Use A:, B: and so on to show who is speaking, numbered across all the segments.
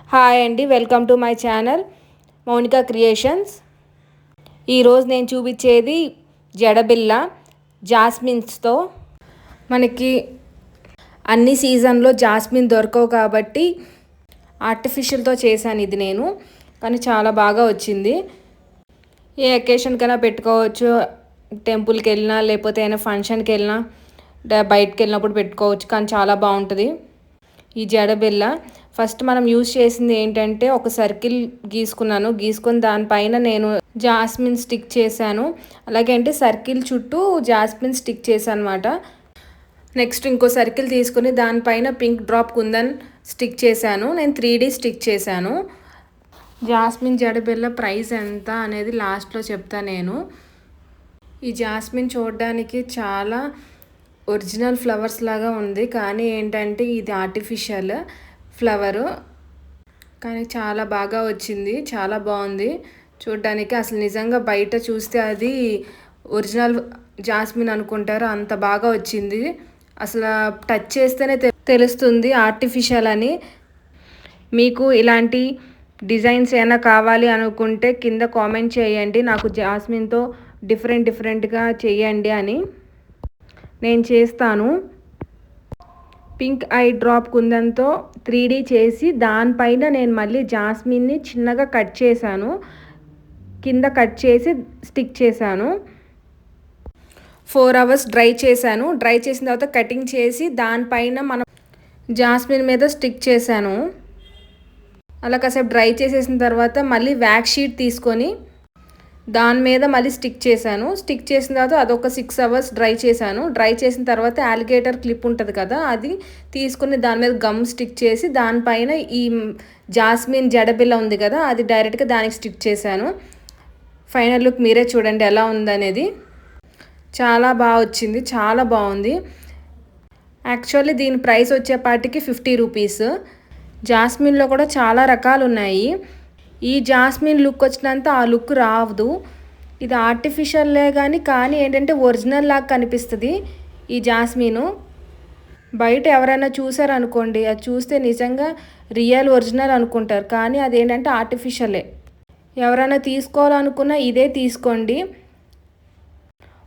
A: Hi అండి, welcome to my channel Mounika creations. ఈరోజు నేను చూపించేది జడబిళ్ళ జాస్మిన్స్తో. మనకి అన్ని సీజన్లో జాస్మిన్ దొరకవు కాబట్టి ఆర్టిఫిషియల్తో చేశాను ఇది నేను. కానీ చాలా బాగా వచ్చింది. ఏ అకేషన్కైనా పెట్టుకోవచ్చు, టెంపుల్కి వెళ్ళినా లేకపోతే ఏదైనా ఫంక్షన్కి వెళ్ళినా బయటకు వెళ్ళినప్పుడు పెట్టుకోవచ్చు. కానీ చాలా బాగుంటుంది ఈ జడబిళ్ళ. ఫస్ట్ మనం యూజ్ చేసింది ఏంటంటే ఒక సర్కిల్ గీసుకొని దానిపైన నేను జాస్మిన్ స్టిక్ చేశాను. అలాగే అంటే సర్కిల్ చుట్టూ జాస్మిన్ స్టిక్ చేశాను అనమాట. నెక్స్ట్ ఇంకో సర్కిల్ తీసుకుని దానిపైన పింక్ డ్రాప్ కుందన్ స్టిక్ చేశాను. నేను 3D స్టిక్ చేశాను. జాస్మిన్ జడబిళ్ళ ప్రైస్ ఎంత అనేది లాస్ట్లో చెప్తాను నేను. ఈ జాస్మిన్ చూడడానికి చాలా ఒరిజినల్ ఫ్లవర్స్ లాగా ఉంది, కానీ ఏంటంటే ఇది ఆర్టిఫిషియల్ ఫ్లవరు. కానీ చాలా బాగా వచ్చింది, చాలా బాగుంది చూడడానికి. అసలు నిజంగా బయట చూస్తే అది ఒరిజినల్ జాస్మిన్ అనుకుంటారు, అంత బాగా వచ్చింది. అసలు టచ్ చేస్తేనే తెలుస్తుంది ఆర్టిఫిషియల్ అని. మీకు ఇలాంటి డిజైన్స్ ఏమైనా కావాలి అనుకుంటే కింద కామెంట్ చేయండి, నాకు జాస్మిన్తో డిఫరెంట్గా చేయండి అని. నేను చేస్తాను. పింక్ ఐ డ్రాప్ కుందంతో 3D చేసి దానిపైన నేను మళ్ళీ జాస్మిన్ని చిన్నగా కట్ చేశాను, కింద కట్ చేసి స్టిక్ చేశాను. 4 hours డ్రై చేశాను. డ్రై చేసిన తర్వాత కటింగ్ చేసి దానిపైన మనం జాస్మిన్ మీద స్టిక్ చేశాను. అలా కాసేపు డ్రై చేసేసిన తర్వాత మళ్ళీ వ్యాక్స్ షీట్ తీసుకొని దాని మీద మళ్ళీ స్టిక్ చేశాను. స్టిక్ చేసిన తర్వాత అదొక 6 hours డ్రై చేశాను. డ్రై చేసిన తర్వాత అలిగేటర్ క్లిప్ ఉంటుంది కదా, అది తీసుకుని దాని మీద గమ్ స్టిక్ చేసి దానిపైన ఈ జాస్మిన్ జడబిళ్ళ ఉంది కదా, అది డైరెక్ట్గా దానికి స్టిక్ చేశాను. ఫైనల్ లుక్ మీరే చూడండి ఎలా ఉందనేది. చాలా బాగా వచ్చింది, చాలా బాగుంది. యాక్చువల్లీ దీని ప్రైస్ వచ్చేపాటికి 50 రూపీస్. జాస్మిన్లో కూడా చాలా రకాలు ఉన్నాయి. ఈ జాస్మిన్ లుక్ వచ్చినంత ఆ లుక్ రాదు. ఇది ఆర్టిఫిషియల్లే కానీ ఏంటంటే ఒరిజినల్ లాగా కనిపిస్తుంది ఈ జాస్మిను. బయట ఎవరైనా చూసారనుకోండి, అది చూస్తే నిజంగా రియల్ ఒరిజినల్ అనుకుంటారు, కానీ అదేంటంటే ఆర్టిఫిషియలే. ఎవరైనా తీసుకోవాలనుకున్నా ఇదే తీసుకోండి,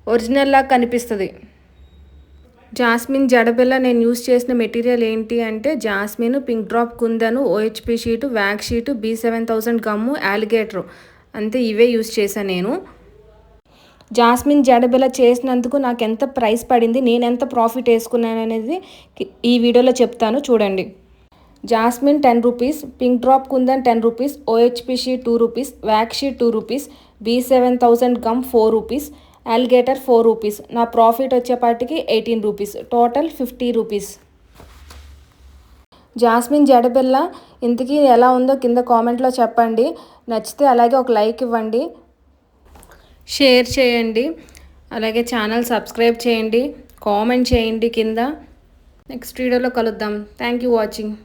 A: ఒరిజినల్ లాగా కనిపిస్తుంది. జాస్మిన్ జడబిళ్ళ నేను యూస్ చేసిన మెటీరియల్ ఏంటి అంటే jasmine, pink drop కుందను, OHP sheet, wax sheet, B7000 గమ్ము, అలిగేటర్, అంతే. ఇవే యూస్ చేశాను నేను. జాస్మిన్ జడబిళ్ళ చేసినందుకు నాకు ఎంత ప్రైస్ పడింది, నేను ఎంత ప్రాఫిట్ వేసుకున్నాను అనేది ఈ వీడియోలో చెప్తాను చూడండి. Jasmine 10 rupees, pink drop kundan 10 rupees, OHP sheet 2 rupees, wax sheet 2 rupees, B7000 gum 4 rupees, alligator 4 rupees. నా ప్రాఫిట్ వచ్చేపాటికి 18 రూపీస్, టోటల్ 50 రూపీస్. జాస్మిన్ జడబిళ్ళ ఇంతకీ ఎలా ఉందో కింద కామెంట్లో చెప్పండి. నచ్చితే అలాగే ఒక లైక్ ఇవ్వండి, షేర్ చేయండి, అలాగే ఛానల్ సబ్స్క్రైబ్ చేయండి, కామెంట్ చేయండి కింద. నెక్స్ట్ వీడియోలో కలుద్దాం. Thank you watching.